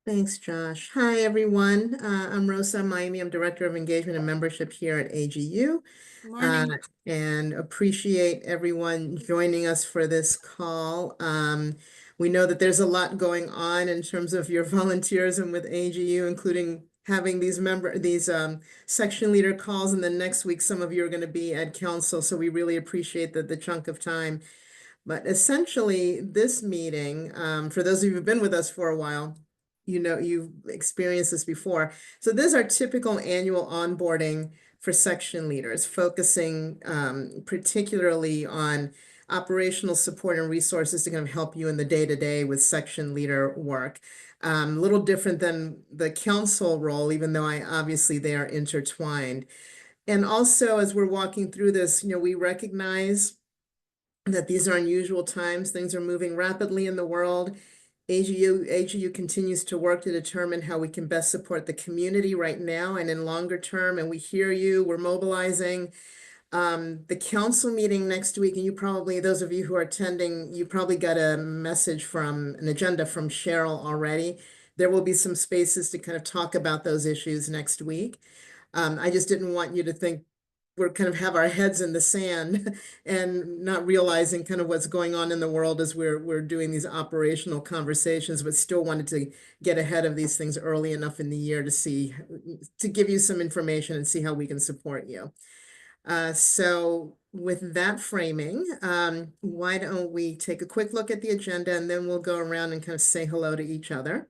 Thanks, Josh. Hi, everyone. I'm Rosa Miami. I'm Director of Engagement and Membership here at AGU. Morning. And appreciate everyone joining us for this call. We know that there's a lot going on in terms of your volunteerism with AGU, including having these section leader calls, and then next week some of you are going to be at council. So we really appreciate the chunk of time. But essentially, this meeting, for those of you who've been with us for a while, you know, you've experienced this before. So this is our typical annual onboarding for section leaders, focusing particularly on operational support and resources to kind of help you in the day-to-day with section leader work. A little different than the council role, even though obviously they are intertwined. And also, as we're walking through this, you know, we recognize that these are unusual times. Things are moving rapidly in the world. AGU continues to work to determine how we can best support the community right now and in longer term. And we hear you, we're mobilizing. The council meeting next week, and you probably, those of you who are attending, you probably got a message from an agenda from Cheryl already. There will be some spaces to kind of talk about those issues next week. I just didn't want you to think we're kind of have our heads in the sand and not realizing kind of what's going on in the world as we're doing these operational conversations, but still wanted to get ahead of these things early enough in the year to give you some information and see how we can support you. So with that framing, why don't we take a quick look at the agenda, and then we'll go around and kind of say hello to each other.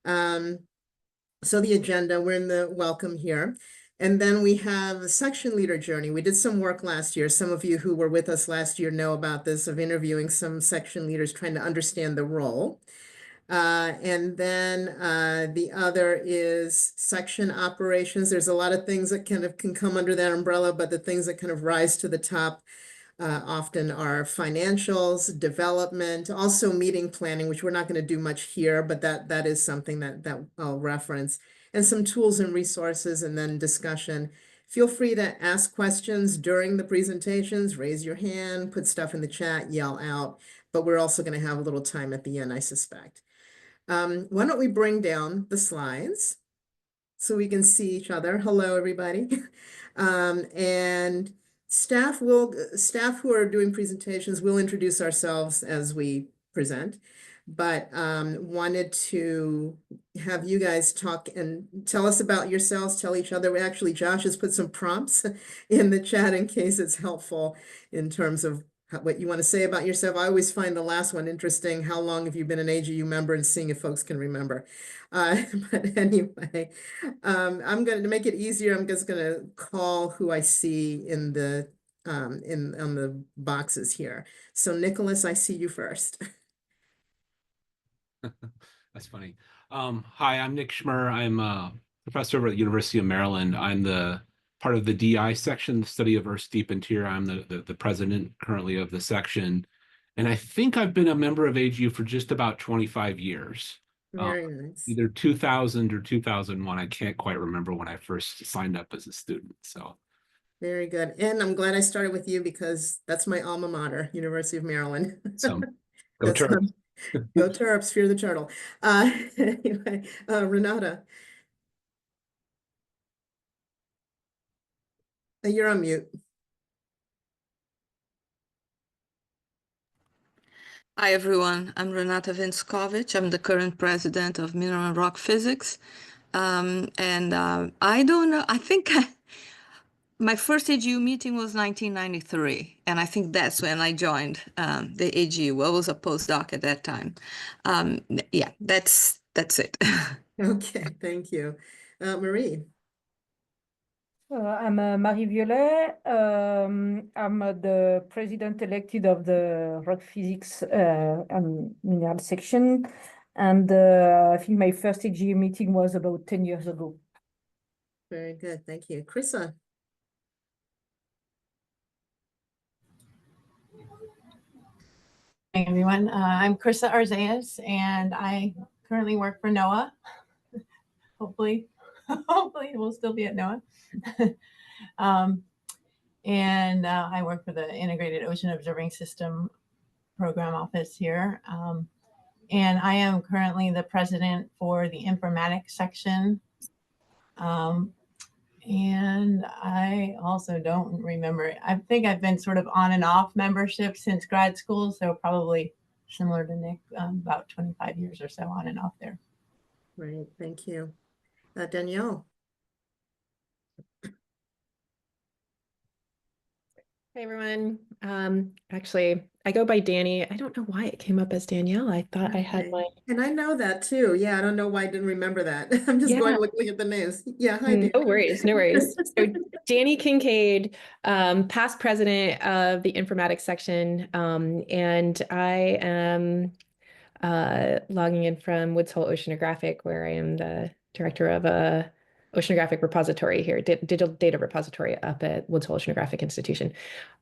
So the agenda, we're in the welcome here. And then we have a section leader journey. We did some work last year. Some of you who were with us last year know about this, of interviewing some section leaders, trying to understand the role. And then the other is section operations. There's a lot of things that kind of can come under that umbrella, but the things that kind of rise to the top often are financials, development, also meeting planning, which we're not going to do much here, but that is something that I'll reference, and some tools and resources, and then discussion. Feel free to ask questions during the presentations, raise your hand, put stuff in the chat, yell out, but we're also going to have a little time at the end, I suspect. Why don't we bring down the slides so we can see each other? Hello, everybody. And staff who are doing presentations will introduce ourselves as we present, but wanted to have you guys talk and tell us about yourselves, tell each other. Actually, Josh has put some prompts in the chat in case it's helpful in terms of what you want to say about yourself. I always find the last one interesting. How long have you been an AGU member, and seeing if folks can remember. But anyway, I'm going to make it easier. I'm just going to call who I see in the on the boxes here. So Nicholas, I see you first. That's funny. Hi, I'm Nick Schmer. I'm a professor over at the University of Maryland. I'm the part of the DI section, the study of Earth's deep interior. I'm the president currently of the section. And I think I've been a member of AGU for just about 25 years. Very nice. Either 2000 or 2001. I can't quite remember when I first signed up as a student. So very good. And I'm glad I started with you because that's my alma mater, University of Maryland. So go Terps. Go Terps, fear the turtle. Anyway, Renata. You're on mute. Hi, everyone. I'm Renata Vinskovich. I'm the current president of Mineral and Rock Physics. I don't know, I think my first AGU meeting was 1993, and I think that's when I joined the AGU. I was a postdoc at that time. Yeah, that's it. Okay, thank you. Marie. I'm Marie Violet. I'm the president elected of the rock physics and mineral section. And I think my first AGU meeting was about 10 years ago. Very good, thank you. Krissa. Hi, everyone. I'm Krissa Arzaez, and I currently work for NOAA. Hopefully we'll still be at NOAA. I work for the Integrated Ocean Observing System Program Office here. And I am currently the president for the informatics section. And I also don't remember. I think I've been sort of on and off membership since grad school, so probably similar to Nick, about 25 years or so on and off there. Great, thank you. Danielle. Hey everyone. Actually, I go by Danny. I don't know why it came up as Danielle. I thought I had Okay. my And I know that too. Yeah, I don't know why I didn't remember that. I'm just going looking at the names. Yeah, hi, Danny. No worries, no worries. So Danny Kincaid, past president of the informatics section, and I am logging in from Woods Hole Oceanographic, where I am the director of a oceanographic repository here, digital data repository up at Woods Hole Oceanographic Institution.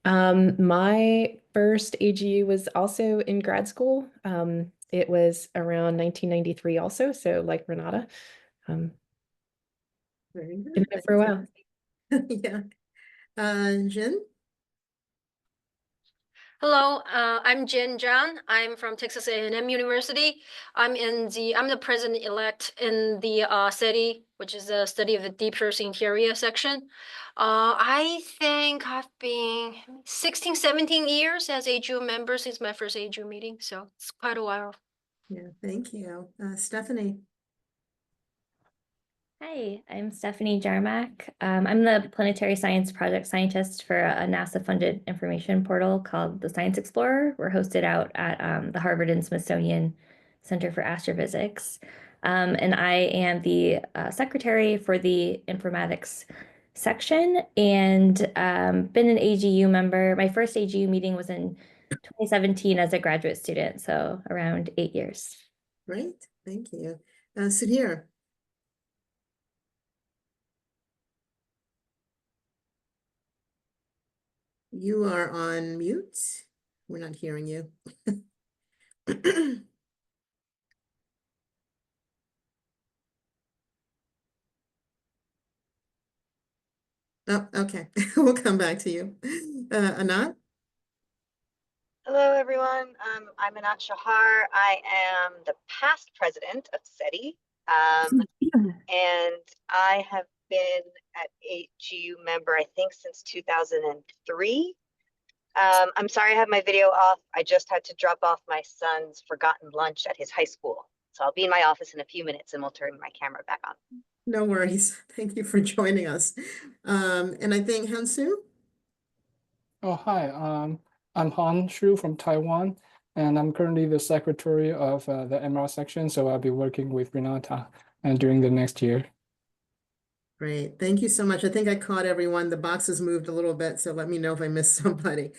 My first AGU was also in grad school. It was around 1993 also, so like Renata. Very Been good. there for a while. Yeah. Jen? Hello, I'm Jen Zhang. I'm from Texas A&M University. I'm the president-elect in the SEDI, which is the study of the deep Earth interior section. I think I've been 16, 17 years as AGU member since my first AGU meeting, so it's quite a while. Yeah, thank you. Stephanie? Hi, I'm Stephanie Jarmack. I'm the planetary science project scientist for a NASA-funded information portal called the Science Explorer. We're hosted out at the Harvard and Smithsonian Center for Astrophysics. And I am the secretary for the informatics section and been an AGU member. My first AGU meeting was in 2017 as a graduate student, so around 8 years. Great, thank you. Sudhir? You are on mute. We're not hearing you. Oh, okay. We'll come back to you. Anat? Hello, everyone. I'm Anat Shahar. I am the past president of SEDI, and I have been at AGU member, I think, since 2003. I'm sorry I have my video off. I just had to drop off my son's forgotten lunch at his high school. So I'll be in my office in a few minutes and we'll turn my camera back on. No worries. Thank you for joining us. And I think Hansu? Oh, hi. I'm Han Shu from Taiwan, and I'm currently the secretary of the MR section, so I'll be working with Renata during the next year. Great. Thank you so much. I think I caught everyone. The boxes moved a little bit, so let me know if I missed somebody.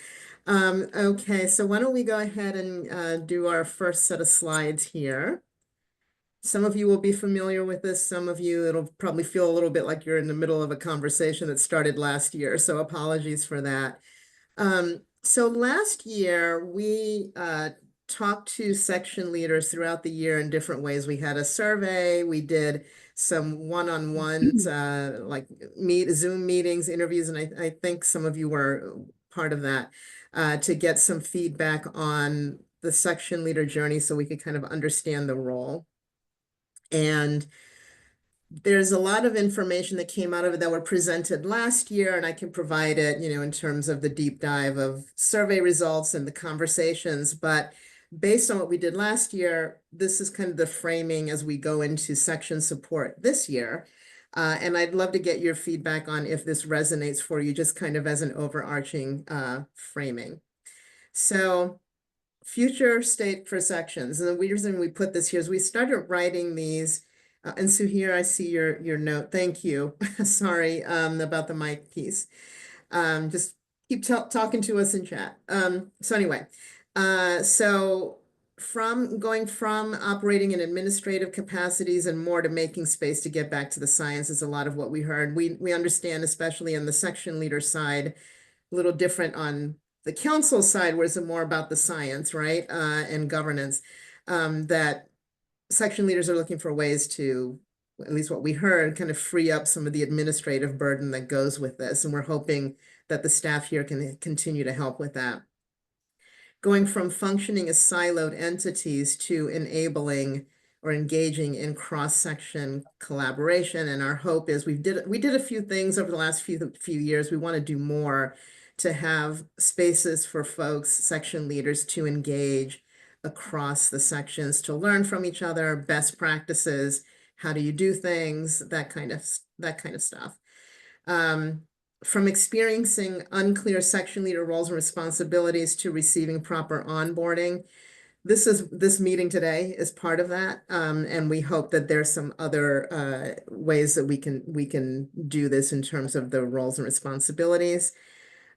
Okay, so why don't we go ahead and do our first set of slides here. Some of you will be familiar with this. Some of you, it'll probably feel a little bit like you're in the middle of a conversation that started last year, so apologies for that. So last year, we talked to section leaders throughout the year in different ways. We had a survey, we did some one-on-ones, like Zoom meetings, interviews, and I think some of you were part of that, to get some feedback on the section leader journey so we could kind of understand the role. And there's a lot of information that came out of it that were presented last year, and I can provide it, in terms of the deep dive of survey results and the conversations. But based on what we did last year, this is kind of the framing as we go into section support this year. And I'd love to get your feedback on if this resonates for you, just kind of as an overarching framing. So future state for sections. And the reason we put this here is we started writing these. And Suhir, I see your note. Thank you. Sorry about the mic piece. Just keep talking to us in chat. So anyway, so going from operating in administrative capacities and more to making space to get back to the science is a lot of what we heard. We understand, especially on the section leader side, a little different on the council side, where it's more about the science, right? And governance, that section leaders are looking for ways to, at least what we heard, kind of free up some of the administrative burden that goes with this. And we're hoping that the staff here can continue to help with that. going from functioning as siloed entities to enabling or engaging in cross-section collaboration. And our hope is we did a few things over the last few years. We want to do more to have spaces for folks, section leaders, to engage across the sections, to learn from each other, best practices, how do you do things, that kind of stuff. From experiencing unclear section leader roles and responsibilities to receiving proper onboarding. This meeting today is part of that, and we hope that there's some other ways that we can do this in terms of the roles and responsibilities.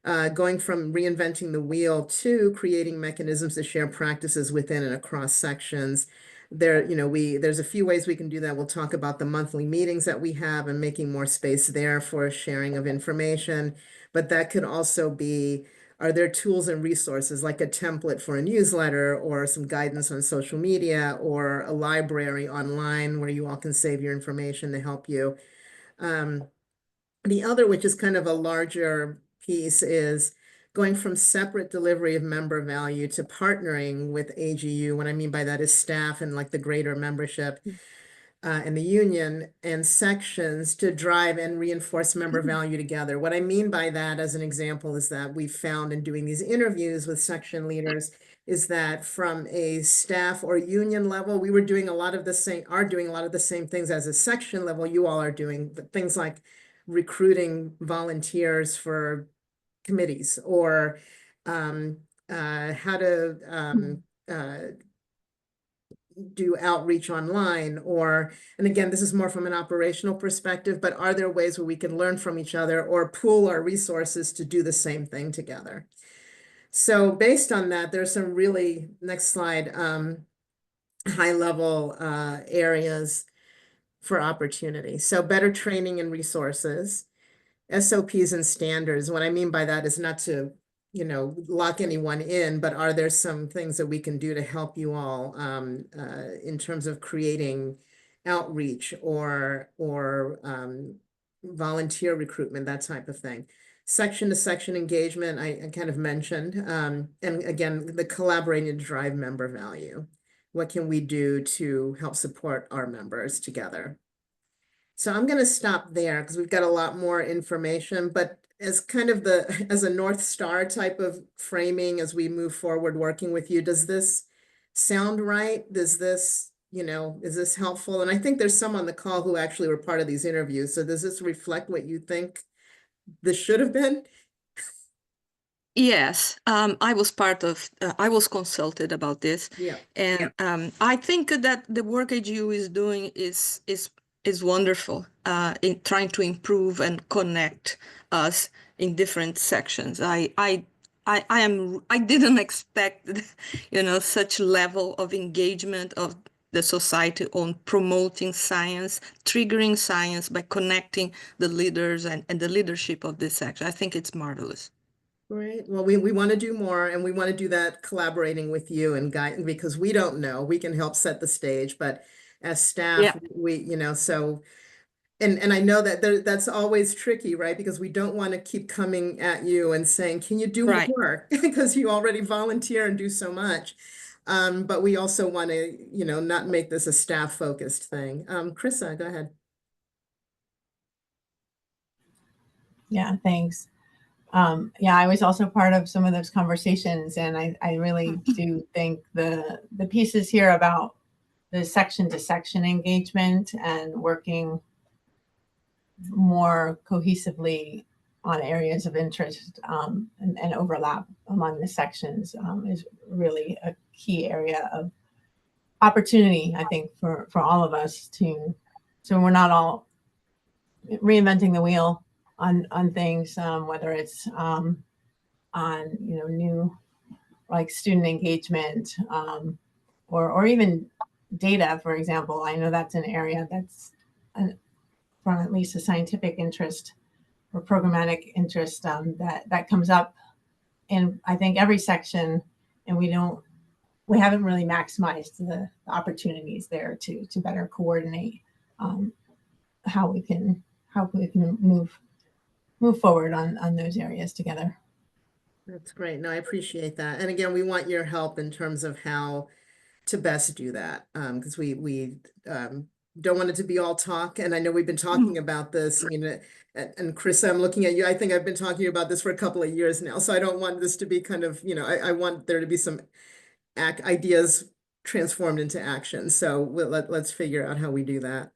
Going from reinventing the wheel to creating mechanisms to share practices within and across sections. There's a few ways we can do that. We'll talk about the monthly meetings that we have and making more space there for sharing of information. But that could also be, are there tools and resources like a template for a newsletter or some guidance on social media or a library online where you all can save your information to help you? The other, which is kind of a larger piece, is going from separate delivery of member value to partnering with AGU. What I mean by that is staff and like the greater membership and the union and sections to drive and reinforce member value together. What I mean by that, as an example, is that we found in doing these interviews with section leaders is that from a staff or union level, we were doing a lot of the same things as a section level. You all are doing things like recruiting volunteers for committees or how to do outreach online, and again, this is more from an operational perspective, but are there ways where we can learn from each other or pool our resources to do the same thing together? So based on that, there's some really, next slide, high level areas for opportunity. So better training and resources, SOPs and standards. What I mean by that is not to, lock anyone in, but are there some things that we can do to help you all in terms of creating outreach or volunteer recruitment, that type of thing. Section to section engagement, I kind of mentioned, and again, the collaborating to drive member value. What can we do to help support our members together? So I'm going to stop there because we've got a lot more information, but as kind of as a North Star type of framing as we move forward working with you, does this sound right? Does this, is this helpful? And I think there's some on the call who actually were part of these interviews. So does this reflect what you think this should have been? Yes, I was consulted about this. Yeah. And I think that the work AGU is doing is wonderful in trying to improve and connect us in different sections. I didn't expect, such level of engagement of the society on promoting science, triggering science by connecting the leaders and the leadership of this section. I think it's marvelous. Great. Well, we want to do more, and we want to do that collaborating with you and guide, because we don't know. We can help set the stage, but as staff, we, so, and I know that that's always tricky, right? Because we don't want to keep coming at you and saying, can you do more? Because you already volunteer and do so much. But we also want to, not make this a staff-focused thing. Krissa, go ahead. Yeah, thanks. I was also part of some of those conversations, and I really do think the pieces here about the section to section engagement and working more cohesively on areas of interest and overlap among the sections is really a key area of opportunity, I think, for all of us so we're not all reinventing the wheel on things, whether it's on new like student engagement or even data, for example. I know that's an area that's from at least a scientific interest or programmatic interest that comes up in I think every section, and we haven't really maximized the opportunities there to better coordinate how we can move forward on those areas together. That's great. No, I appreciate that. And again, we want your help in terms of how to best do that. Because we don't want it to be all talk. And I know we've been talking about this. I mean, and Chris, I'm looking at you. I think I've been talking about this for a couple of years now. So I don't want this to be kind of, I want there to be some ideas transformed into action. So let's figure out how we do that.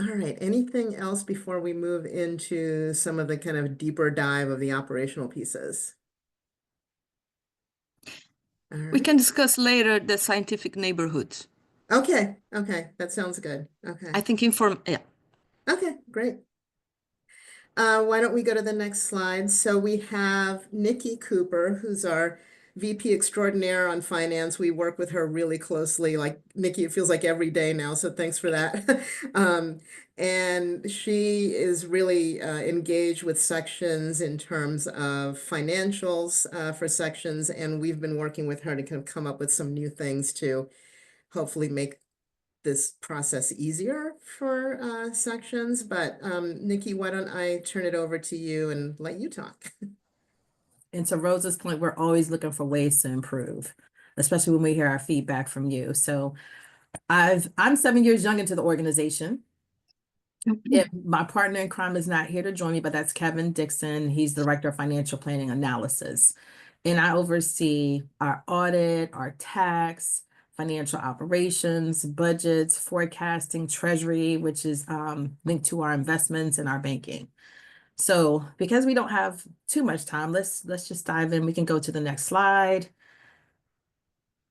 All right, anything else before we move into some of the kind of deeper dive of the operational pieces? All We right. can discuss later the scientific neighborhoods. Okay, that sounds good. Okay. I think yeah. Okay, great. Why don't we go to the next slide? So we have Nikki Cooper, who's our VP extraordinaire on finance. We work with her really closely. Like Nikki, it feels like every day now. So thanks for that. And she is really engaged with sections in terms of financials for sections. And we've been working with her to kind of come up with some new things to hopefully make this process easier for sections. But Nikki, why don't I turn it over to you and let you talk? And to Rosa's point, we're always looking for ways to improve, especially when we hear our feedback from you. So I'm 7 years young into the organization. My partner in crime is not here to join me, but that's Kevin Dixon. He's the Director of Financial Planning Analysis. And I oversee our audit, our tax, financial operations, budgets, forecasting, treasury, which is linked to our investments and our banking. So because we don't have too much time, let's just dive in. We can go to the next slide.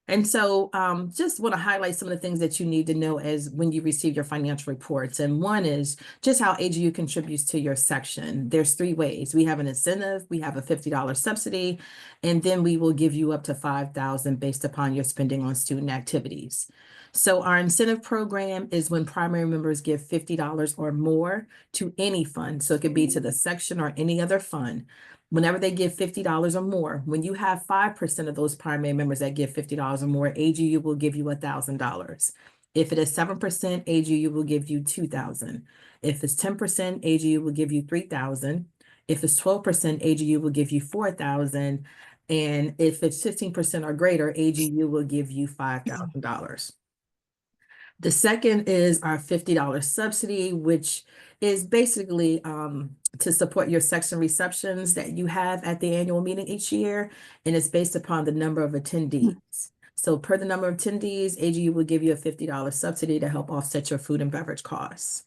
And so just want to highlight some of the things that you need to know as when you receive your financial reports. And one is just how AGU contributes to your section. There's 3 ways. We have an incentive, we have a $50 subsidy, and then we will give you up to $5,000 based upon your spending on student activities. So our incentive program is when primary members give $50 or more to any fund. So it could be to the section or any other fund. Whenever they give $50 or more, when you have 5% of those primary members that give $50 or more, AGU will give you $1,000. If it is 7%, AGU will give you $2,000. If it's 10%, AGU will give you $3,000. If it's 12%, AGU will give you $4,000. And if it's 15% or greater, AGU will give you $5,000. The second is our $50 subsidy, which is basically to support your section receptions that you have at the annual meeting each year, and it's based upon the number of attendees. So per the number of attendees, AGU will give you a $50 subsidy to help offset your food and beverage costs.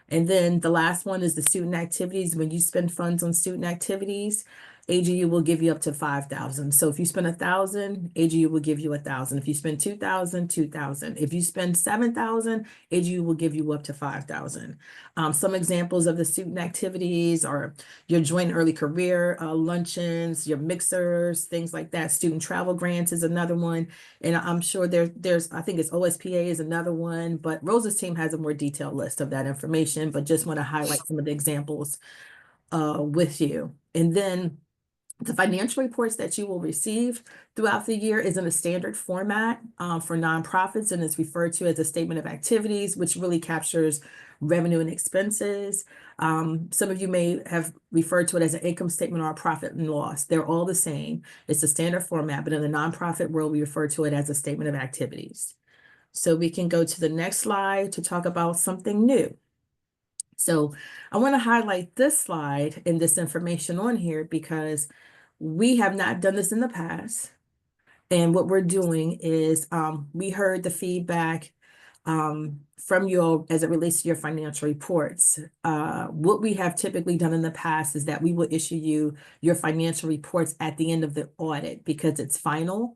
And then the last one is the student activities. When you spend funds on student activities, AGU will give you up to $5,000. So if you spend $1,000, AGU will give you $1,000. If you spend $2,000, $2,000. If you spend $7,000, AGU will give you up to $5,000. Some examples of the student activities are your joint early career luncheons, your mixers, things like that. Student travel grants is another one. And I'm sure there's, I think it's OSPA is another one, but Rosa's team has a more detailed list of that information, but just want to highlight some of the examples with you. And then the financial reports that you will receive throughout the year is in a standard format for nonprofits, and it's referred to as a statement of activities, which really captures revenue and expenses. Some of you may have referred to it as an income statement or a profit and loss. They're all the same. It's a standard format, but in the nonprofit world, we refer to it as a statement of activities. So we can go to the next slide to talk about something new. So I want to highlight this slide and this information on here because we have not done this in the past. And what we're doing is we heard the feedback from you all as it relates to your financial reports. What we have typically done in the past is that we will issue you your financial reports at the end of the audit because it's final.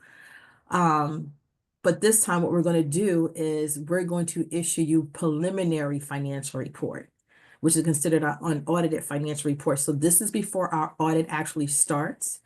But this time what we're going to do is we're going to issue you preliminary financial report, which is considered an unaudited financial report. So this is before our audit actually starts.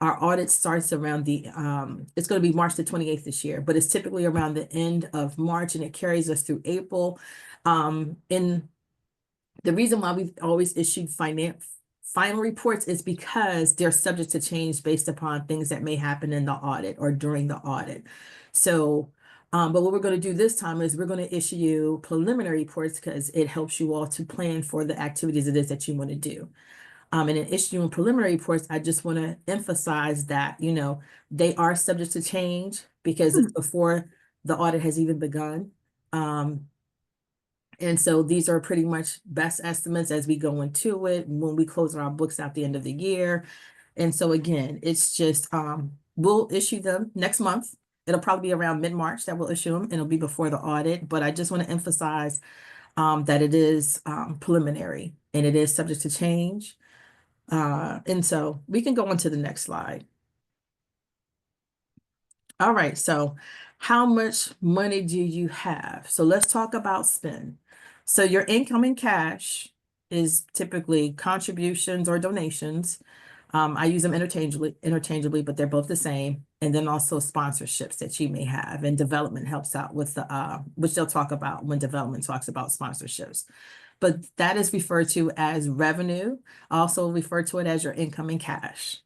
Our audit starts around it's going to be March the 28th this year, but it's typically around the end of March and it carries us through April. And the reason why we've always issued final reports is because they're subject to change based upon things that may happen in the audit or during the audit. So but what we're going to do this time is we're going to issue you preliminary reports because it helps you all to plan for the activities it is that you want to do. And in issuing preliminary reports, I just want to emphasize that, you know, they are subject to change because it's before the audit has even begun. And so these are pretty much best estimates as we go into it when we close our books at the end of the year. And so again, it's just, we'll issue them next month. It'll probably be around mid-March that we'll issue them and it'll be before the audit. But I just want to emphasize that it is preliminary and it is subject to change. And so we can go on to the next slide. All right, so how much money do you have? So let's talk about spend. So your incoming cash is typically contributions or donations. I use them interchangeably, but they're both the same. And then also sponsorships that you may have, and development helps out with the which they'll talk about when development talks about sponsorships. But that is referred to as revenue. I also refer to it as your incoming cash.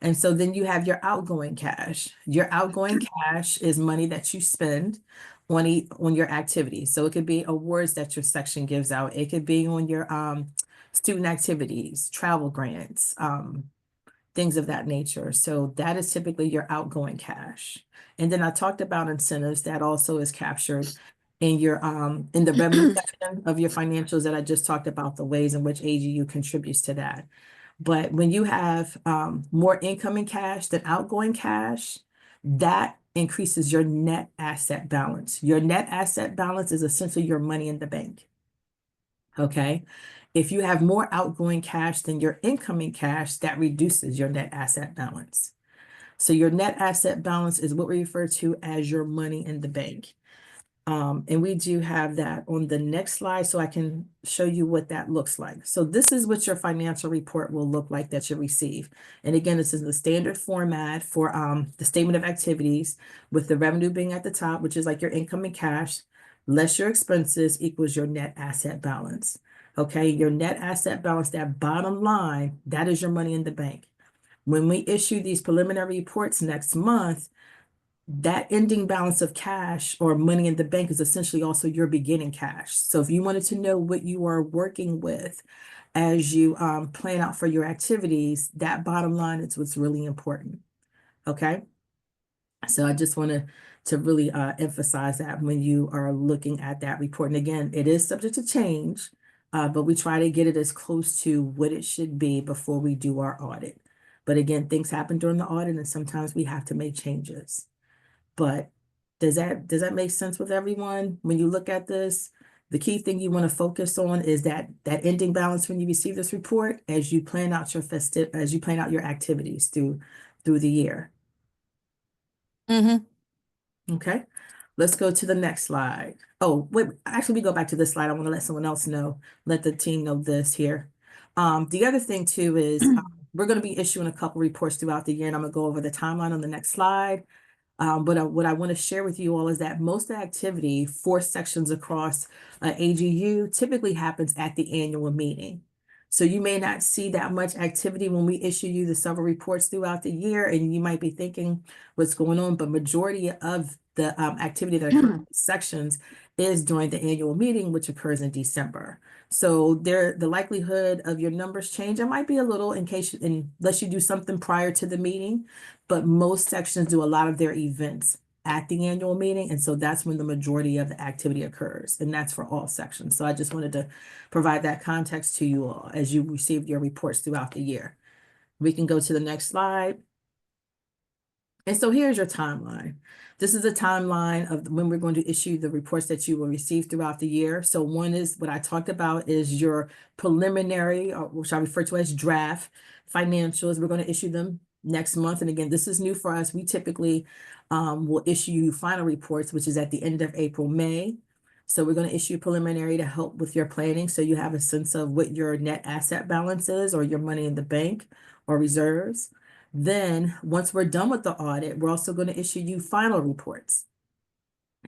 And so then you have your outgoing cash. Your outgoing cash is money that you spend on your activities. So it could be awards that your section gives out. It could be on your student activities, travel grants, things of that nature. So that is typically your outgoing cash. And then I talked about incentives that also is captured in your in the revenue section of your financials that I just talked about, the ways in which AGU contributes to that. But when you have more incoming cash than outgoing cash, that increases your net asset balance. Your net asset balance is essentially your money in the bank. Okay. If you have more outgoing cash than your incoming cash, that reduces your net asset balance. So your net asset balance is what we refer to as your money in the bank. And we do have that on the next slide so I can show you what that looks like. So this is what your financial report will look like that you receive. And again, this is the standard format for the statement of activities with the revenue being at the top, which is like your income and cash, less your expenses equals your net asset balance. Okay, your net asset balance, that bottom line, that is your money in the bank. When we issue these preliminary reports next month, that ending balance of cash or money in the bank is essentially also your beginning cash. So if you wanted to know what you are working with as you plan out for your activities, that bottom line is what's really important. Okay. So I just wanted to really emphasize that when you are looking at that report. And again, it is subject to change, but we try to get it as close to what it should be before we do our audit. But again, things happen during the audit and sometimes we have to make changes. But does that make sense with everyone? When you look at this, the key thing you want to focus on is that ending balance when you receive this report as you plan out your activities through the year. Okay, let's go to the next slide. Oh, wait, actually, we go back to this slide. I want to let someone else know, let the team know this here. The other thing too is we're going to be issuing a couple reports throughout the year, and I'm going to go over the timeline on the next slide. But what I want to share with you all is that most of the activity for sections across AGU typically happens at the annual meeting. So you may not see that much activity when we issue you the several reports throughout the year, and you might be thinking what's going on, but majority of the activity that occurs in sections is during the annual meeting, which occurs in December. So the likelihood of your numbers change, it might be a little unless you do something prior to the meeting, but most sections do a lot of their events at the annual meeting. And so that's when the majority of the activity occurs. And that's for all sections. So I just wanted to provide that context to you all as you receive your reports throughout the year. We can go to the next slide. And so here's your timeline. This is a timeline of when we're going to issue the reports that you will receive throughout the year. So one is what I talked about is your preliminary, or which I refer to as draft financials. We're going to issue them next month. And again, this is new for us. We typically will issue you final reports, which is at the end of April, May. So we're going to issue preliminary to help with your planning. So you have a sense of what your net asset balance is or your money in the bank or reserves. Then once we're done with the audit, we're also going to issue you final reports.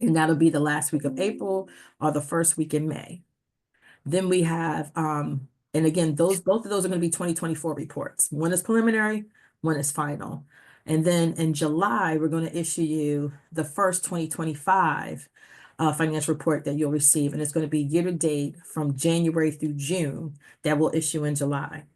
And that'll be the last week of April or the first week in May. Then we have, and again, both of those are going to be 2024 reports. One is preliminary, one is final. And then in July, we're going to issue you the first 2025 financial report that you'll receive. And it's going to be year to date from January through June that we'll issue in July.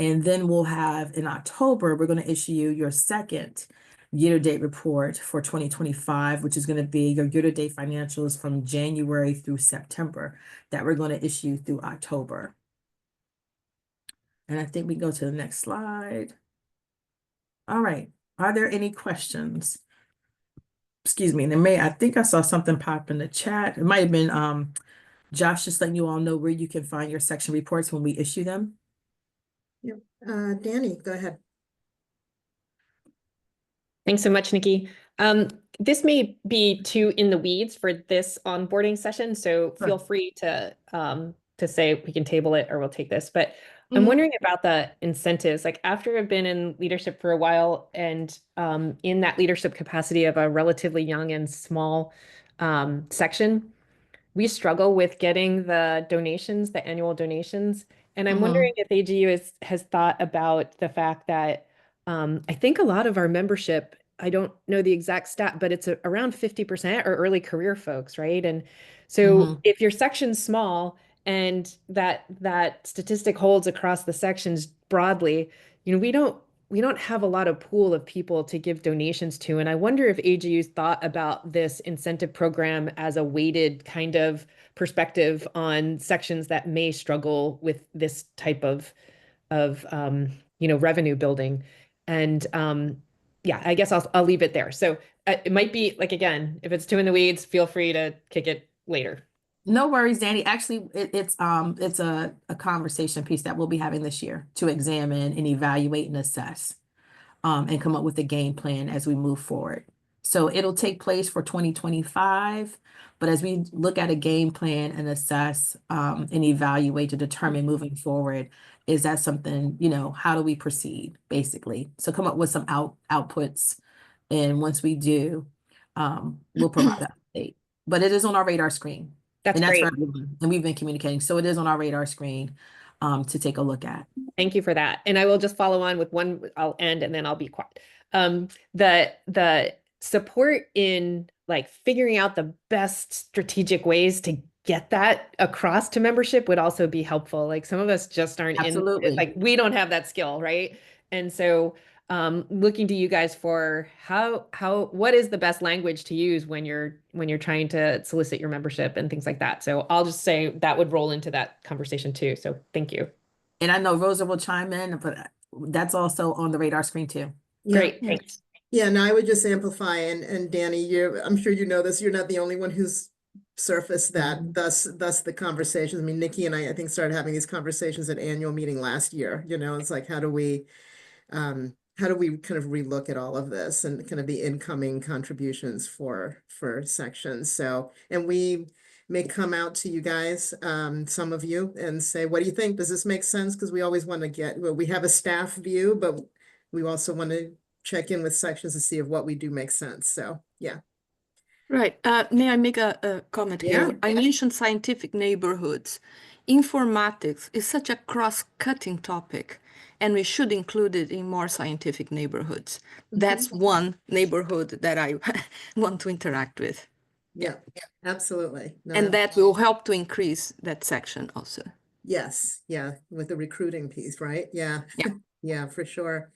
And then we'll have in October, we're going to issue you your second year-to-date report for 2025, which is going to be your year-to-date financials from January through September that we're going to issue through October. And I think we go to the next slide. All right. Are there any questions? Excuse me. And I think I saw something pop in the chat. It might have been Josh, just letting you all know where you can find your section reports when we issue them. Yeah. Danny, go ahead. Thanks so much, Nikki. This may be too in the weeds for this onboarding session, so feel free to say we can table it or we'll take this. But I'm wondering about the incentives. Like after I've been in leadership for a while and in that leadership capacity of a relatively young and small section, we struggle with getting the donations, the annual donations. And I'm wondering if AGU has thought about the fact that I think a lot of our membership, I don't know the exact stat, but it's around 50% are early career folks, right? And so if your section's small and that statistic holds across the sections broadly, you know, we don't have a lot of pool of people to give donations to. And I wonder if AGU's thought about this incentive program as a weighted kind of perspective on sections that may struggle with this type of you know, revenue building. And yeah, I guess I'll leave it there. So it might be like, again, if it's too in the weeds, feel free to kick it later. No worries, Danny. Actually, it's a conversation piece that we'll be having this year to examine and evaluate and assess and come up with a game plan as we move forward. So it'll take place for 2025, but as we look at a game plan and assess and evaluate to determine moving forward, is that something, you know, how do we proceed, basically? So come up with some outputs, and once we do, we'll provide an update. But it is on our radar screen. That's and that's great. for everyone. And we've been communicating. So it is on our radar screen to take a look at. Thank you for that. And I will just follow on with one, I'll end and then I'll be quiet. The support in like figuring out the best strategic ways to get that across to membership would also be helpful. Like some of us just aren't Absolutely. like we don't have that skill, right? And so looking to you guys for what is the best language to use when you're trying to solicit your membership and things like that. So I'll just say that would roll into that conversation too. So thank you. And I know Rosa will chime in, but that's also on the radar screen too. Yeah. Great, thanks. Yeah, no, I would just amplify, and Danny, I'm sure you know this, you're not the only one who's surfaced that, thus the conversations. I mean, Nikki and I think started having these conversations at annual meeting last year. You know, it's like, how do we kind of relook at all of this and kind of the incoming contributions for sections. So, and we may come out to you guys, some of you, and say, what do you think? Does this make sense? Because we always want to we have a staff view, but we also want to check in with sections to see if what we do makes sense. So, yeah. Right. May I make a comment here? Yeah. I mentioned scientific neighborhoods. Informatics is such a cross-cutting topic, and we should include it in more scientific neighborhoods. That's one neighborhood that I want to interact with. Yeah, absolutely. No, And that will help to increase that section also. yes, yeah, with the recruiting piece, right? Yeah. Yeah. Yeah, for sure.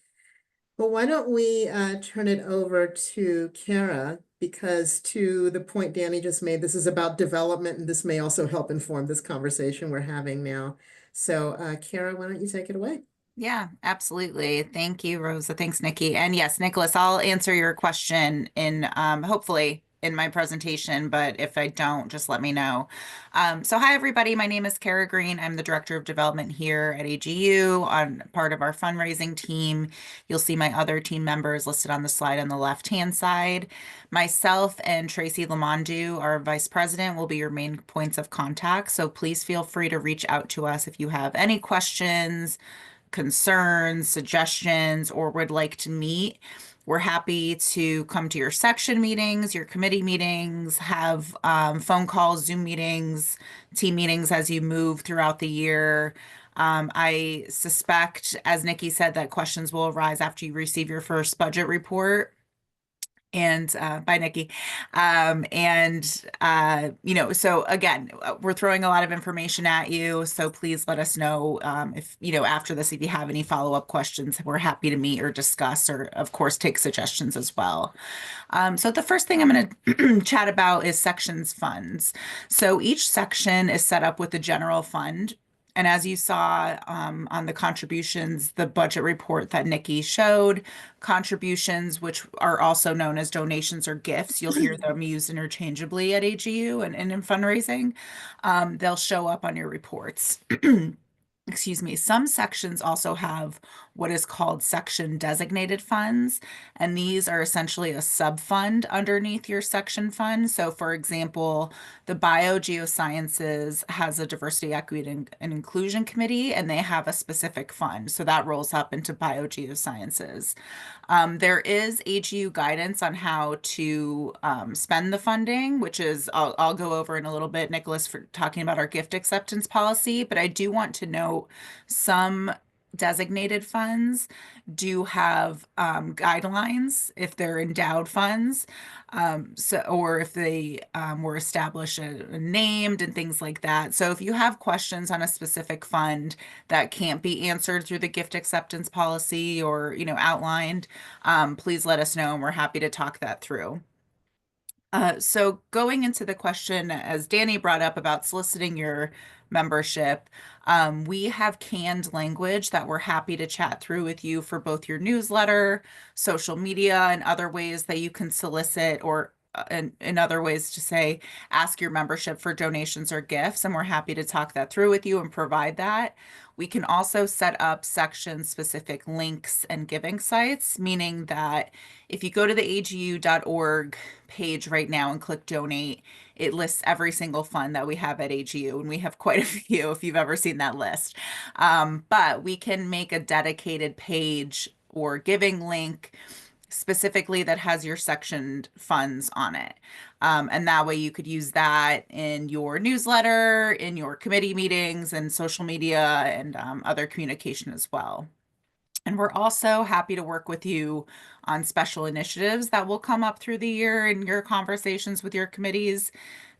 Well, why don't we turn it over to Kara, because to the point Danny just made, this is about development, and this may also help inform this conversation we're having now. So Kara, why don't you take it away? Yeah, absolutely. Thank you, Rosa. Thanks, Nikki. And yes, Nicholas, I'll answer your question in hopefully in my presentation, but if I don't, just let me know. So hi, everybody. My name is Kara Green. I'm the Director of Development here at AGU on part of our fundraising team. You'll see my other team members listed on the slide on the left-hand side. Myself and Tracy Lamondu, our Vice President, will be your main points of contact. So please feel free to reach out to us if you have any questions, concerns, suggestions, or would like to meet. We're happy to come to your section meetings, your committee meetings, have phone calls, Zoom meetings, team meetings as you move throughout the year. I suspect, as Nikki said, that questions will arise after you receive your first budget report. And bye, Nikki. So again, we're throwing a lot of information at you. So please let us know if, after this, if you have any follow-up questions, we're happy to meet or discuss, or of course, take suggestions as well. So the first thing I'm going to chat about is sections funds. So each section is set up with a general fund. And as you saw on the contributions, the budget report that Nikki showed, contributions, which are also known as donations or gifts, you'll hear them used interchangeably at AGU and in fundraising. They'll show up on your reports. Excuse me. Some sections also have what is called section designated funds, and these are essentially a sub-fund underneath your section fund. So for example, the Biogeosciences has a diversity, equity, and inclusion committee, and they have a specific fund. So that rolls up into Biogeosciences. There is AGU guidance on how to spend the funding, which is I'll go over in a little bit, Nicholas, for talking about our gift acceptance policy. But I do want to note some designated funds do have guidelines if they're endowed funds, or if they were established and named and things like that. So if you have questions on a specific fund that can't be answered through the gift acceptance policy or outlined, please let us know, and we're happy to talk that through. So going into the question, as Danny brought up about soliciting your membership, we have canned language that we're happy to chat through with you for both your newsletter, social media, and other ways that you can solicit, or in other ways to say, ask your membership for donations or gifts. And we're happy to talk that through with you and provide that. We can also set up section-specific links and giving sites, meaning that if you go to the agu.org page right now and click donate, it lists every single fund that we have at AGU, and we have quite a few if you've ever seen that list. But we can make a dedicated page or giving link specifically that has your sectioned funds on it. And that way you could use that in your newsletter, in your committee meetings, and social media, and other communication as well. And we're also happy to work with you on special initiatives that will come up through the year in your conversations with your committees.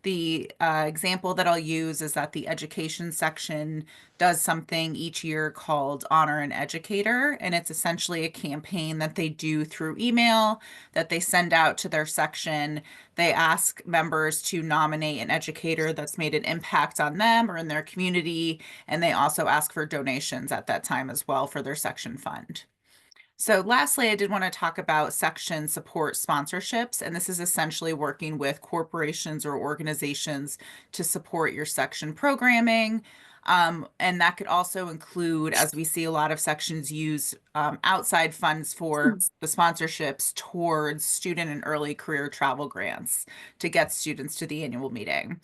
The example that I'll use is that the education section does something each year called Honor an Educator, and it's essentially a campaign that they do through email that they send out to their section. They ask members to nominate an educator that's made an impact on them or in their community, and they also ask for donations at that time as well for their section fund. So lastly, I did want to talk about section support sponsorships, and this is essentially working with corporations or organizations to support your section programming. And that could also include, as we see a lot of sections use outside funds for the sponsorships towards student and early career travel grants to get students to the annual meeting.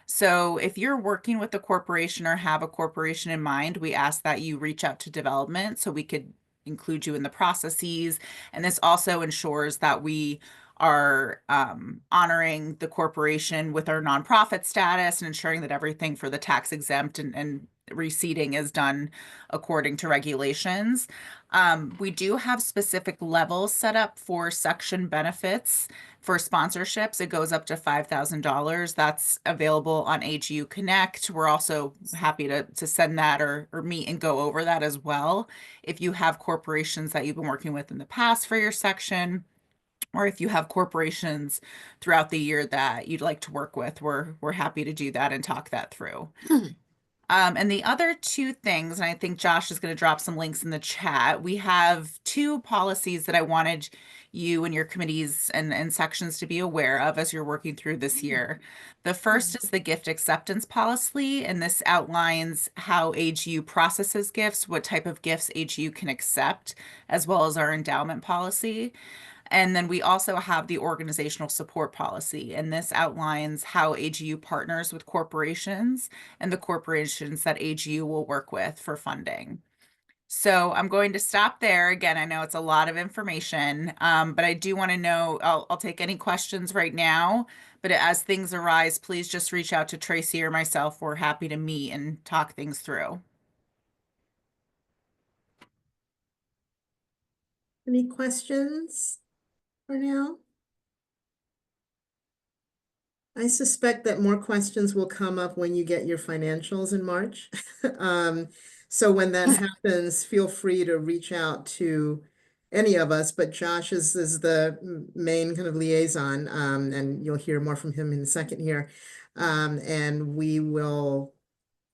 So if you're working with a corporation or have a corporation in mind, we ask that you reach out to development so we could include you in the processes. And this also ensures that we are honoring the corporation with our nonprofit status and ensuring that everything for the tax exempt and receipting is done according to regulations. We do have specific levels set up for section benefits. For sponsorships, it goes up to $5,000. That's available on AGU Connect. We're also happy to send that or meet and go over that as well. If you have corporations that you've been working with in the past for your section, or if you have corporations throughout the year that you'd like to work with, we're happy to do that and talk that through. And the other two things, and I think Josh is going to drop some links in the chat, we have two policies that I wanted you and your committees and sections to be aware of as you're working through this year. The first is the gift acceptance policy, and this outlines how AGU processes gifts, what type of gifts AGU can accept, as well as our endowment policy. And then we also have the organizational support policy, and this outlines how AGU partners with corporations and the corporations that AGU will work with for funding. So I'm going to stop there. Again, I know it's a lot of information, but I do want to know, I'll take any questions right now, but as things arise, please just reach out to Tracy or myself. We're happy to meet and talk things through. Any questions for now? I suspect that more questions will come up when you get your financials in March. So when that happens, feel free to reach out to any of us, but Josh is the main kind of liaison, and you'll hear more from him in a second here. And we will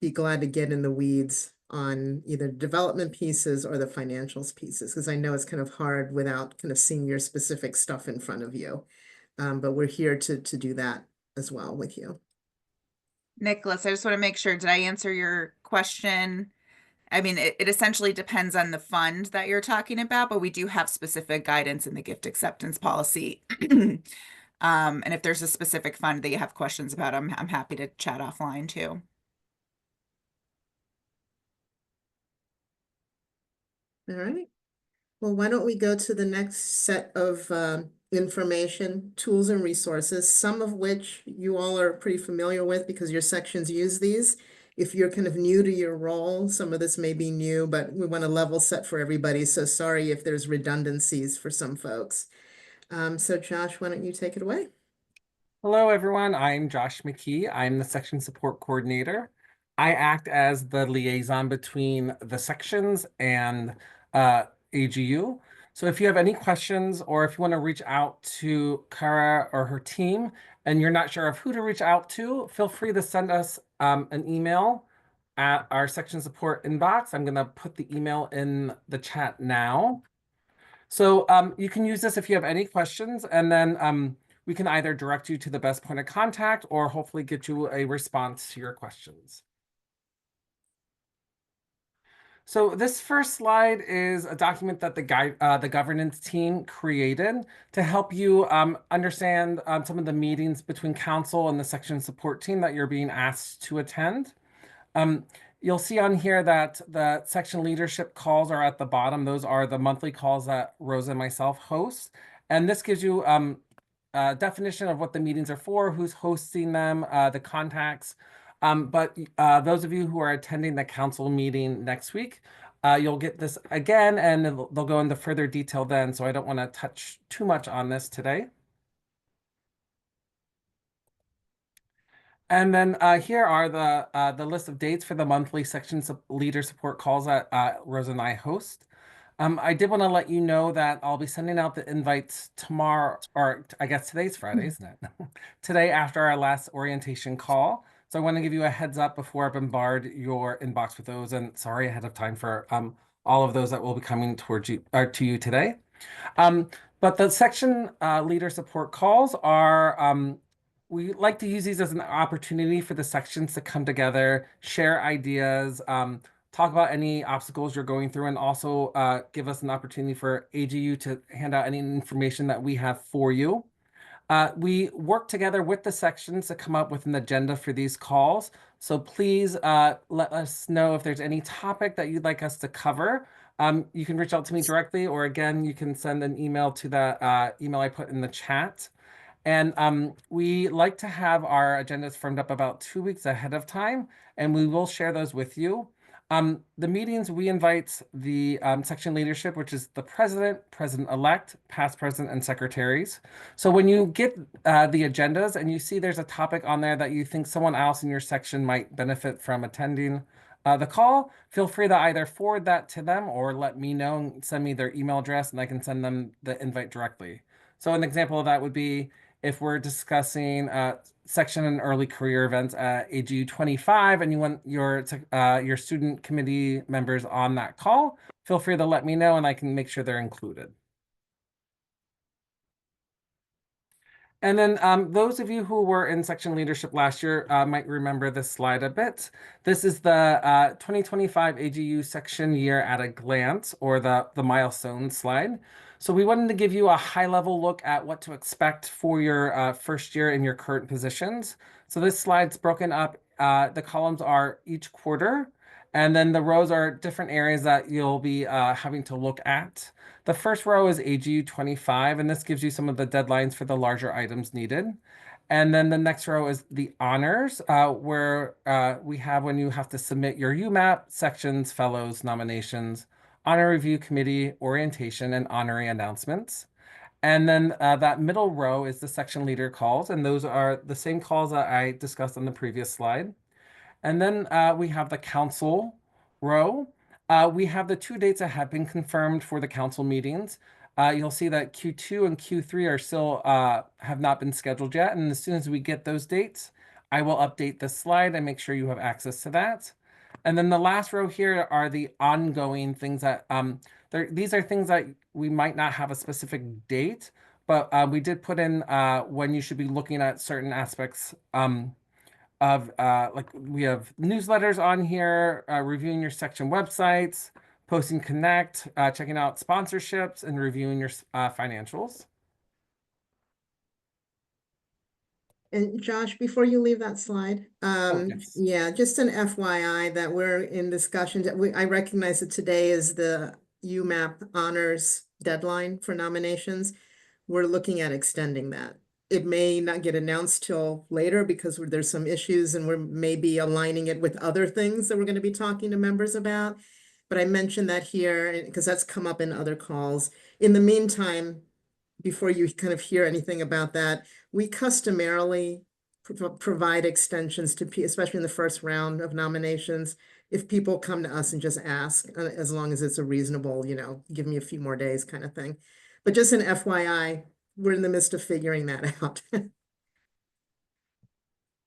be glad to get in the weeds on either development pieces or the financials pieces, because I know it's kind of hard without kind of seeing your specific stuff in front of you. But we're here to do that as well with you. Nicholas, I just want to make sure, did I answer your question? I mean, it essentially depends on the fund that you're talking about, but we do have specific guidance in the gift acceptance policy. And if there's a specific fund that you have questions about, I'm happy to chat offline too. All right. Well, why don't we go to the next set of information, tools and resources, some of which you all are pretty familiar with because your sections use these. If you're kind of new to your role, some of this may be new, but we want to level set for everybody. So sorry if there's redundancies for some folks. So Josh, why don't you take it away? Hello, everyone. I'm Josh McKee. I'm the section support coordinator. I act as the liaison between the sections and AGU. So if you have any questions or if you want to reach out to Kara or her team and you're not sure of who to reach out to, feel free to send us an email at our section support inbox. I'm going to put the email in the chat now. So you can use this if you have any questions, and then we can either direct you to the best point of contact or hopefully get you a response to your questions. So this first slide is a document that the governance team created to help you understand some of the meetings between council and the section support team that you're being asked to attend. You'll see on here that the section leadership calls are at the bottom. Those are the monthly calls that Rosa and myself host. And this gives you a definition of what the meetings are for, who's hosting them, the contacts. But those of you who are attending the council meeting next week, you'll get this again, and they'll go into further detail then. So I don't want to touch too much on this today. And then here are the list of dates for the monthly section leader support calls that Rosa and I host. I did want to let you know that I'll be sending out the invites tomorrow, or I guess today's Friday, isn't it? Today after our last orientation call. So I want to give you a heads up before I bombard your inbox with those. And sorry ahead of time for all of those that will be coming towards you or to you today. But the section leader support calls are we like to use these as an opportunity for the sections to come together, share ideas, talk about any obstacles you're going through, and also give us an opportunity for AGU to hand out any information that we have for you. We work together with the sections to come up with an agenda for these calls. So please let us know if there's any topic that you'd like us to cover. You can reach out to me directly, or again, you can send an email to the email I put in the chat. And we like to have our agendas firmed up about 2 weeks ahead of time, and we will share those with you. The meetings, we invite the section leadership, which is the president, president-elect, past president, and secretaries. So when you get the agendas and you see there's a topic on there that you think someone else in your section might benefit from attending the call, feel free to either forward that to them or let me know and send me their email address, and I can send them the invite directly. So an example of that would be if we're discussing section and early career events at AGU 25 and you want your student committee members on that call, feel free to let me know and I can make sure they're included. And then those of you who were in section leadership last year might remember this slide a bit. This is the 2025 AGU section year at a glance, or the milestone slide. So we wanted to give you a high-level look at what to expect for your first year in your current positions. So this slide's broken up. The columns are each quarter, and then the rows are different areas that you'll be having to look at. The first row is AGU 25, and this gives you some of the deadlines for the larger items needed. And then the next row is the honors, where we have when you have to submit your UMAP, sections, fellows, nominations, honor review committee, orientation, and honorary announcements. And then that middle row is the section leader calls, and those are the same calls that I discussed on the previous slide. And then we have the council row. We have the 2 dates that have been confirmed for the council meetings. You'll see that Q2 and Q3 are still have not been scheduled yet. And as soon as we get those dates, I will update this slide and make sure you have access to that. And then the last row here are the ongoing things that these are things that we might not have a specific date, but we did put in when you should be looking at certain aspects of like we have newsletters on here, reviewing your section websites, posting Connect, checking out sponsorships, and reviewing your financials. And Josh, before you leave that slide, yes. yeah, just an FYI that we're in discussions. I recognize that today is the UMAP honors deadline for nominations. We're looking at extending that. It may not get announced till later because there's some issues and we're maybe aligning it with other things that we're going to be talking to members about. But I mentioned that here because that's come up in other calls. In the meantime, before you kind of hear anything about that, we customarily provide extensions to, especially in the first round of nominations, if people come to us and just ask, as long as it's a reasonable, give me a few more days kind of thing. But just an FYI, we're in the midst of figuring that out.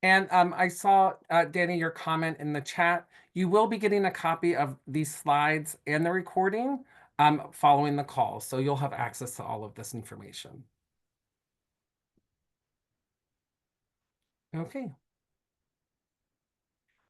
And I saw, Danny, your comment in the chat. You will be getting a copy of these slides and the recording following the call. So you'll have access to all of this information. Okay.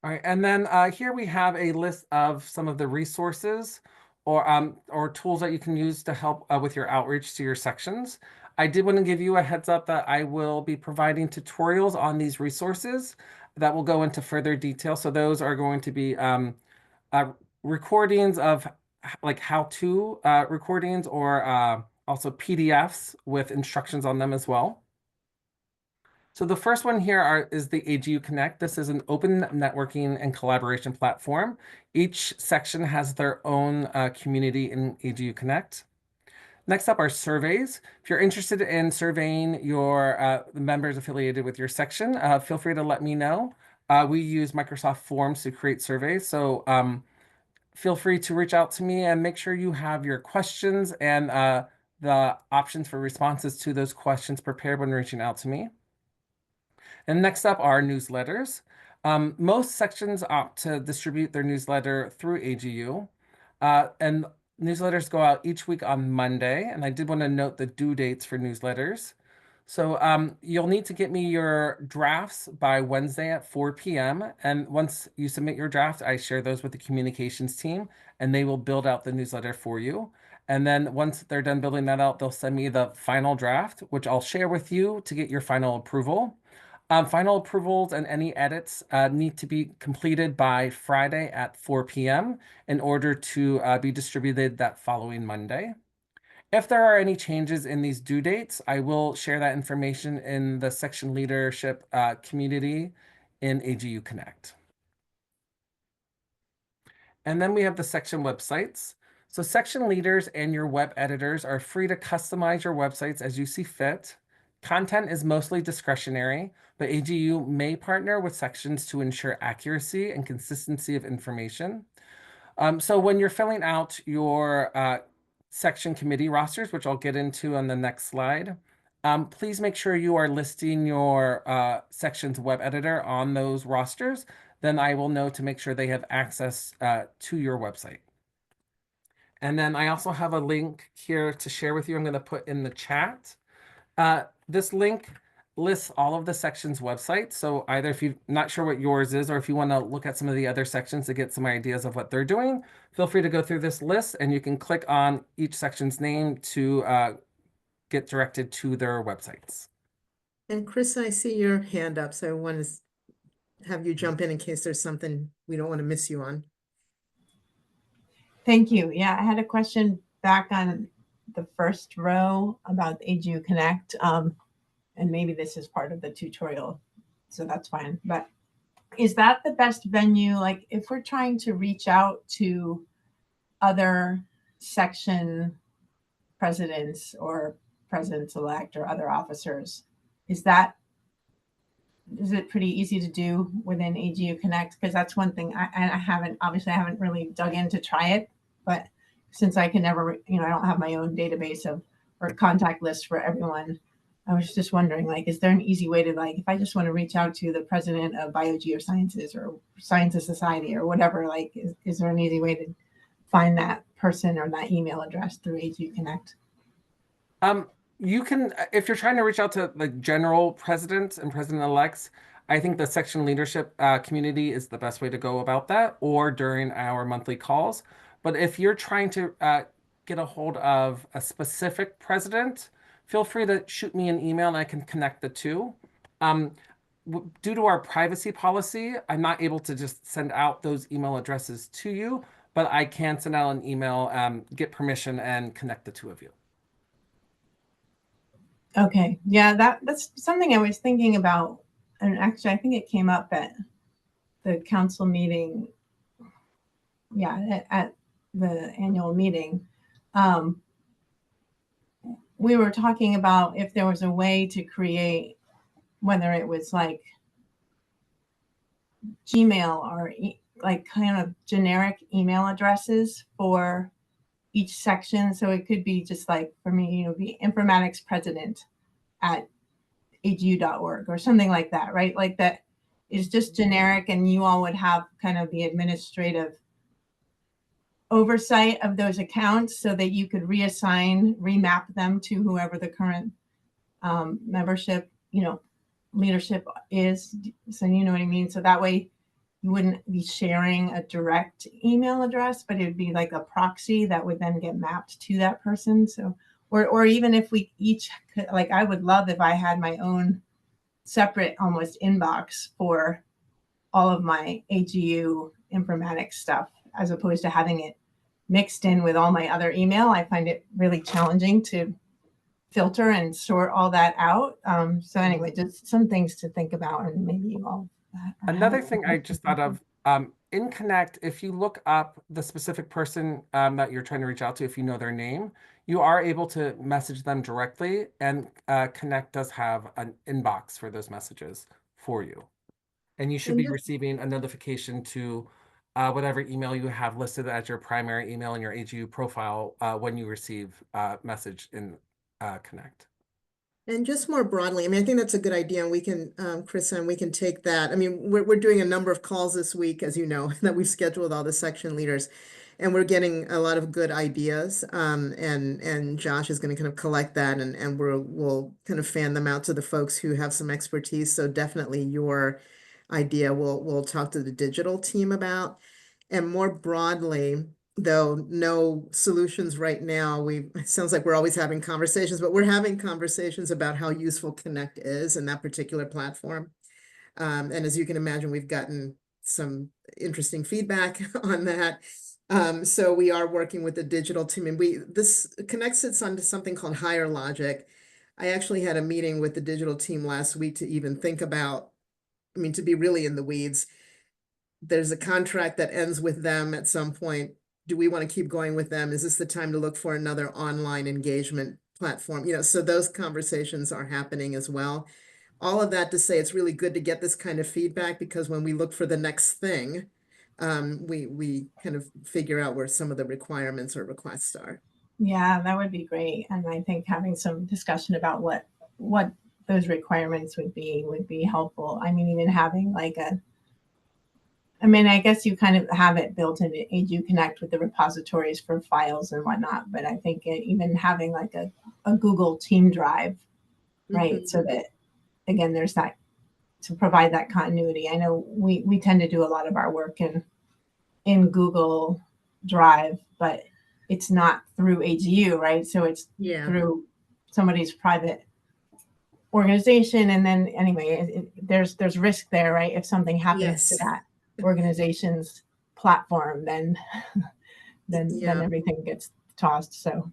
All right, and then here we have a list of some of the resources or tools that you can use to help with your outreach to your sections. I did want to give you a heads up that I will be providing tutorials on these resources that will go into further detail. So those are going to be recordings of like how-to recordings or also PDFs with instructions on them as well. So the first one here is the AGU Connect. This is an open networking and collaboration platform. Each section has their own community in AGU Connect. Next up are surveys. If you're interested in surveying your members affiliated with your section, feel free to let me know. We use Microsoft Forms to create surveys. So feel free to reach out to me and make sure you have your questions and the options for responses to those questions prepared when reaching out to me. And next up are newsletters. Most sections opt to distribute their newsletter through AGU. And newsletters go out each week on Monday. And I did want to note the due dates for newsletters. So you'll need to get me your drafts by Wednesday at 4 p.m. And once you submit your draft, I share those with the communications team, and they will build out the newsletter for you. And then once they're done building that out, they'll send me the final draft, which I'll share with you to get your final approval. Final approvals and any edits need to be completed by Friday at 4 p.m. in order to be distributed that following Monday. If there are any changes in these due dates, I will share that information in the section leadership community in AGU Connect. And then we have the section websites. So section leaders and your web editors are free to customize your websites as you see fit. Content is mostly discretionary, but AGU may partner with sections to ensure accuracy and consistency of information. So when you're filling out your section committee rosters, which I'll get into on the next slide, please make sure you are listing your section's web editor on those rosters. Then I will know to make sure they have access to your website. And then I also have a link here to share with you. I'm going to put in the chat. This link lists all of the sections' websites. So either if you're not sure what yours is, or if you want to look at some of the other sections to get some ideas of what they're doing, feel free to go through this list and you can click on each section's name to get directed to their websites. And Chris, I see your hand up, so I want to have you jump in case there's something we don't want to miss you on. Thank you. Yeah, I had a question back on the first row about AGU Connect. And maybe this is part of the tutorial, so that's fine. But is that the best venue? Like if we're trying to reach out to other section presidents or presidents-elect or other officers. Is it pretty easy to do within AGU Connect? Because that's one thing I haven't really dug in to try it, but since I can never, I don't have my own database or contact list for everyone, I was just wondering, like, is there an easy way to, like, if I just want to reach out to the president of Biogeosciences or Sciences Society or whatever, like, is there an easy way to find that person or that email address through AGU Connect? You can, if you're trying to reach out to the general presidents and president-elects, I think the section leadership community is the best way to go about that, or during our monthly calls. But if you're trying to get a hold of a specific president, feel free to shoot me an email and I can connect the two. Due to our privacy policy, I'm not able to just send out those email addresses to you, but I can send out an email, get permission, and connect the two of you. Okay, yeah, that's something I was thinking about, and actually I think it came up at the council meeting, at the annual meeting. We were talking about if there was a way to create, whether it was like Gmail or like kind of generic email addresses for each section. So it could be just like, for me, be informatics president at agu.org or something like that, right? Like that is just generic, and you all would have kind of the administrative oversight of those accounts so that you could remap them to whoever the current membership, leadership is. So you know what I mean? So that way you wouldn't be sharing a direct email address, but it'd be like a proxy that would then get mapped to that person. So, or even if we each could, like, I would love if I had my own separate almost inbox for all of my AGU informatics stuff, as opposed to having it mixed in with all my other email. I find it really challenging to filter and sort all that out. So anyway, just some things to think about, and maybe you all. Another thing I just thought of, in Connect, if you look up the specific person that you're trying to reach out to, if you know their name, you are able to message them directly, and Connect does have an inbox for those messages for you. And you should be receiving a notification to whatever email you have listed as your primary email in your AGU profile when you receive a message in Connect. And just more broadly, I mean, I think that's a good idea, and we can, Chris, and we can take that. I mean, we're doing a number of calls this week, as you know, that we've scheduled all the section leaders, and we're getting a lot of good ideas. And Josh is going to kind of collect that, and we'll kind of fan them out to the folks who have some expertise. So definitely your idea we'll talk to the digital team about. And more broadly, though no solutions right now, it sounds like we're always having conversations, but we're having conversations about how useful Connect is in that particular platform. And as you can imagine, we've gotten some interesting feedback on that. So we are working with the digital team, and this Connect sits onto something called Higher Logic. I actually had a meeting with the digital team last week to even think about, I mean, to be really in the weeds. There's a contract that ends with them at some point. Do we want to keep going with them? Is this the time to look for another online engagement platform? So those conversations are happening as well. All of that to say, it's really good to get this kind of feedback, because when we look for the next thing, we kind of figure out where some of the requirements or requests are. Yeah, that would be great. And I think having some discussion about what those requirements would be helpful. I mean, even having like I guess you kind of have it built into AGU Connect with the repositories for files and whatnot, but I think even having like a Google Team Drive, right? So that, again, there's that to provide that continuity. I know we tend to do a lot of our work in Google Drive, but it's not through AGU, right? So it's through somebody's private organization. And then anyway, there's risk there, right? If something happens to that organization's platform, then everything gets tossed. So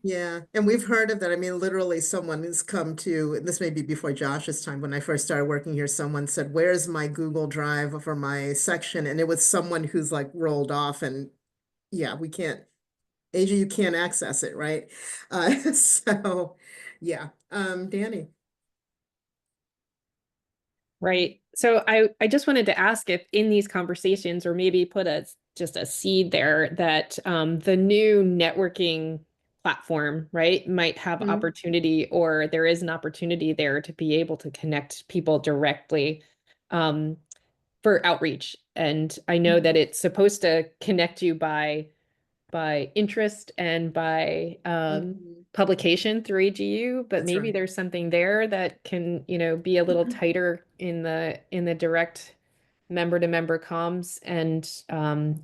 and we've heard of that. I mean, literally someone has come to, and this may be before Josh's time, when I first started working here, someone said, where's my Google Drive for my section? And it was someone who's like rolled off, and we can't, AGU can't access it, right? So Danny. Right. So I just wanted to ask if in these conversations, or maybe put just a seed there, that the new networking platform, right, might have Mhm. opportunity, or there is an opportunity there to be able to connect people directly for outreach. And I know that it's supposed to connect you by interest and by Mhm. publication through AGU, but That's maybe right. there's something there that can, be a little tighter in the direct member to member comms, and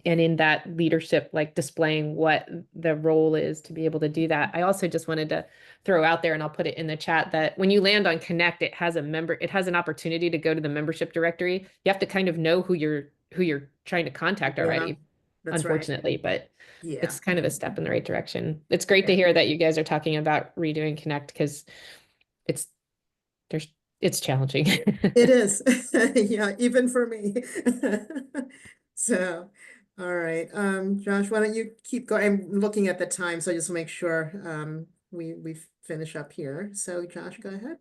in that leadership, like displaying what the role is to be able to do that. I also just wanted to throw out there, and I'll put it in the chat, that when you land on Connect, it has an opportunity to go to the membership directory. You have to kind of know who you're trying to contact Yeah, already, that's right. unfortunately, but Yeah. it's kind of a step in the right direction. It's great to Yeah. hear that you guys are talking about redoing Connect, because it's challenging. It is. Yeah, even for me. So, all right. Josh, why don't you keep going? I'm looking at the time, so just make sure we finish up here. So, Josh, go ahead.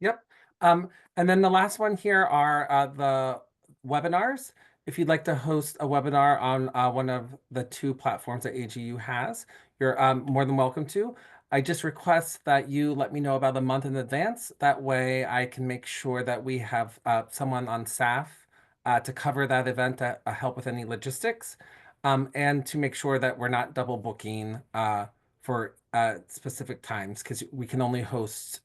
Yep. And then the last one here are the webinars. If you'd like to host a webinar on one of the two platforms that AGU has, you're more than welcome to. I just request that you let me know about a month in advance. That way I can make sure that we have someone on staff to cover that event to help with any logistics, and to make sure that we're not double booking for specific times, because we can only host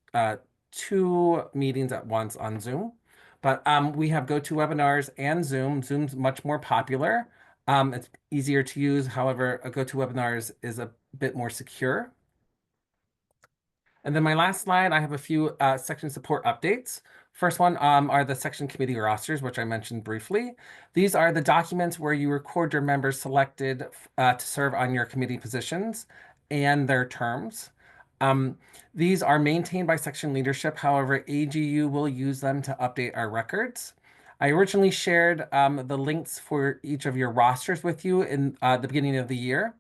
2 meetings at once on Zoom. But we have GoToWebinars and Zoom. Zoom's much more popular. It's easier to use. However, a GoToWebinars is a bit more secure. And then my last slide, I have a few section support updates. First one are the section committee rosters, which I mentioned briefly. These are the documents where you record your members selected to serve on your committee positions and their terms. These are maintained by section leadership. However, AGU will use them to update our records. I originally shared the links for each of your rosters with you in the beginning of the year.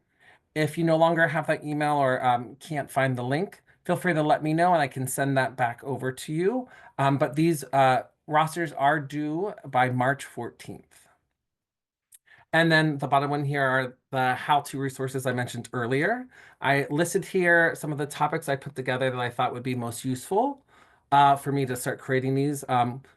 If you no longer have that email or can't find the link, feel free to let me know and I can send that back over to you. But these rosters are due by March 14th. And then the bottom one here are the how-to resources I mentioned earlier. I listed here some of the topics I put together that I thought would be most useful for me to start creating these.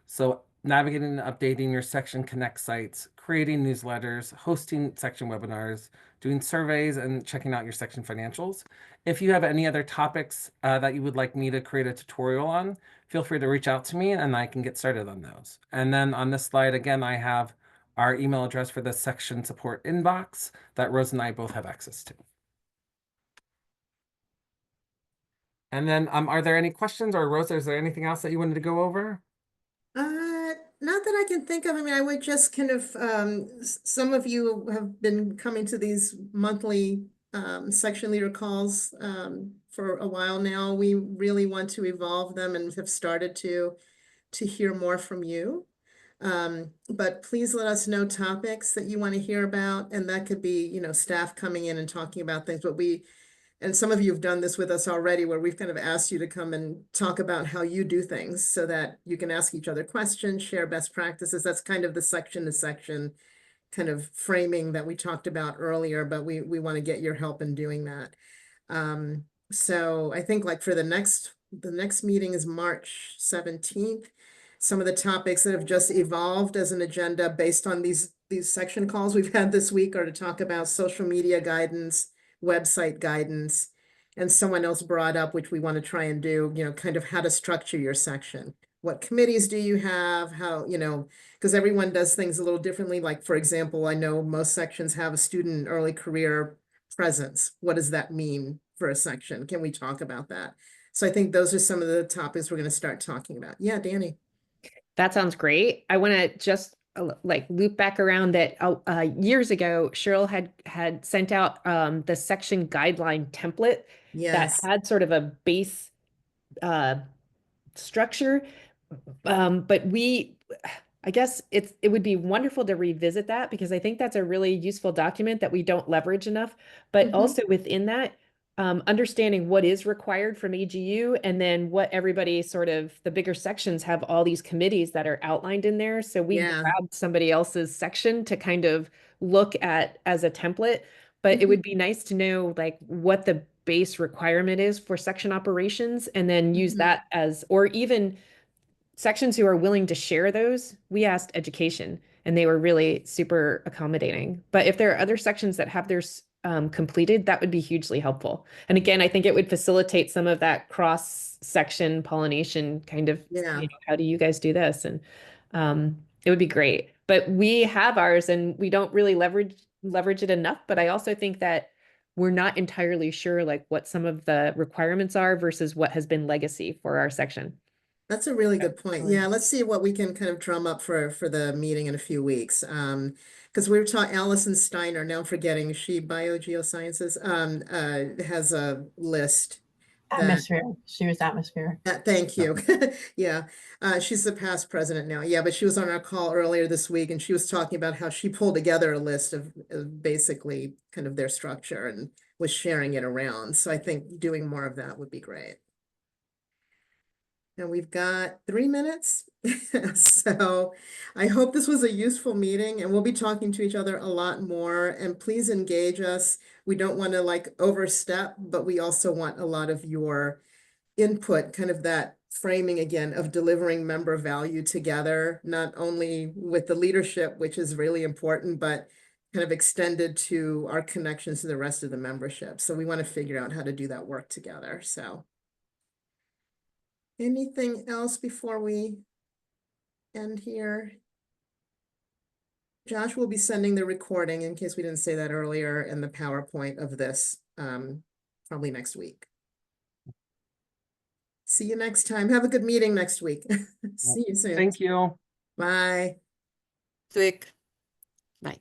So navigating and updating your Section Connect sites, creating newsletters, hosting section webinars, doing surveys, and checking out your section financials. If you have any other topics that you would like me to create a tutorial on, feel free to reach out to me and I can get started on those. And then on this slide, again, I have our email address for the section support inbox that Rose and I both have access to. And then are there any questions, or Rose, is there anything else that you wanted to go over? Not that I can think of. I mean, I would just kind of, some of you have been coming to these monthly section leader calls for a while now. We really want to evolve them and have started to hear more from you. But please let us know topics that you want to hear about, and that could be, staff coming in and talking about things, but and some of you have done this with us already, where we've kind of asked you to come and talk about how you do things so that you can ask each other questions, share best practices. That's kind of the section to section kind of framing that we talked about earlier, but we want to get your help in doing that. So I think like for the next meeting is March 17th. Some of the topics that have just evolved as an agenda based on these section calls we've had this week are to talk about social media guidance, website guidance, and someone else brought up, which we want to try and do, kind of how to structure your section. What committees do you have? How, because everyone does things a little differently. Like, for example, I know most sections have a student and early career presence. What does that mean for a section? Can we talk about that? So I think those are some of the topics we're going to start talking about. Yeah, Danny. That sounds great. I want to just like loop back around that years ago, Cheryl had sent out the section guideline template that Yes. had sort of a base structure. But I guess it would be wonderful to revisit that, because I think that's a really useful document that we don't leverage enough. But also within that, understanding what is required from AGU, and then what everybody sort of, the bigger sections have all these committees that are outlined in there. So we Yeah. grabbed somebody else's section to kind of look at as a template, but it would be nice to know like what the base requirement is for section operations, and then use that as, or even sections who are willing to share those. We asked education and they were really super accommodating. But if there are other sections that have theirs completed, that would be hugely helpful. And again, I think it would facilitate some of that cross-section pollination kind of, Yeah. how do you guys do this? And it would be great. But we have ours and we don't really leverage it enough. But I also think that we're not entirely sure like what some of the requirements are versus what has been legacy for our section. That's a really good point. Yeah, let's see what we can kind of drum up for the meeting in a few weeks. Because we were talking, Allison Steiner, now I'm forgetting, she biogeosciences, has a list. Atmosphere. She was atmosphere. Thank you. Yeah, she's the past president now. Yeah, but she was on our call earlier this week and she was talking about how she pulled together a list of basically kind of their structure and was sharing it around. So I think doing more of that would be great. And we've got 3 minutes. So I hope this was a useful meeting and we'll be talking to each other a lot more, and please engage us. We don't want to like overstep, but we also want a lot of your input, kind of that framing again of delivering member value together, not only with the leadership, which is really important, but kind of extended to our connections to the rest of the membership. So we want to figure out how to do that work together. So anything else before we end here? Josh will be sending the recording, in case we didn't say that earlier, and the PowerPoint of this probably next week. See you next time. Have a good meeting next week. See you soon. Thank you. Bye. Bye.